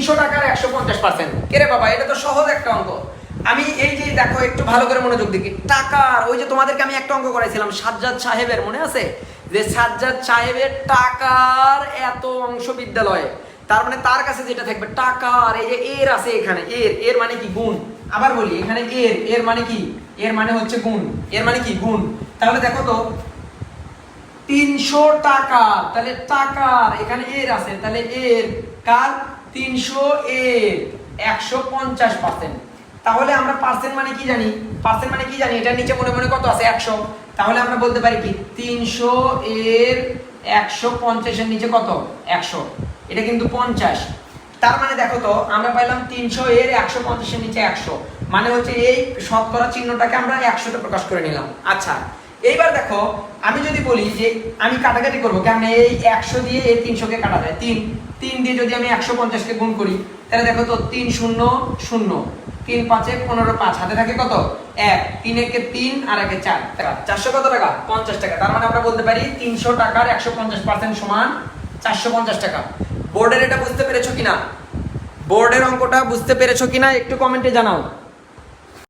300 টাকার 150%। কে রে বাবা, এটা তো সহজ একটা অঙ্ক। আমি এই যে দেখো একটু ভালো করে মনোযোগ দিকে, টাকার ওই যে তোমাদেরকে আমি একটা অঙ্ক করাইছিলাম সাজ্জাদ সাহেবের, মনে আছে? যে সাজ্জাদ সাহেবের টাকার এত অংশ বিদ্যালয়ে, তার মানে তার কাছে যেটা থাকবে টাকার, এই যে এর আছে এখানে, এর মানে কি গুণ। আবার বলি, এখানে এর মানে কি? এর মানে হচ্ছে গুণ। এর মানে কি? গুণ। তাহলে দেখো তো 300 টাকা, তাহলে টাকার এখানে এর আছে, তাহলে এর কার 300 এর 150%। তাহলে আমরা পার্সেন্ট মানে কি জানি? পার্সেন্ট মানে কি জানি? এটার নিচে মনে মনে কত আছে? 100। তাহলে আমরা বলতে পারি কি 300 এর 150 এর নিচে কত? 100। এটা কিন্তু 50। তার মানে দেখো তো আমরা পাইলাম 300 এর 150 এর নিচে 100, মানে হচ্ছে এই শতকরা চিহ্নটাকে আমরা 100 তে প্রকাশ করে নিলাম। আচ্ছা, এইবার দেখো আমি যদি বলি যে আমি কাটাকাটি করবো, কারণ এই 100 দিয়ে এই 300 কে কাটা যায়, 3 দিয়ে যদি আমি 150 কে গুণ করি, তাহলে দেখো তো 3 0 0, 3 5 15, 5 হাতে থাকে কত? 1, 3 একে 3 আর 1 এ 4 টাকা। 400 কত টাকা? 50 টাকা। তার মানে আমরা বলতে পারি 300 টাকার 150% সমান 450 টাকা। বোর্ডের এটা বুঝতে পেরেছো কিনা? বোর্ডের অঙ্কটা বুঝতে পেরেছো কিনা একটু কমেন্টে জানাও।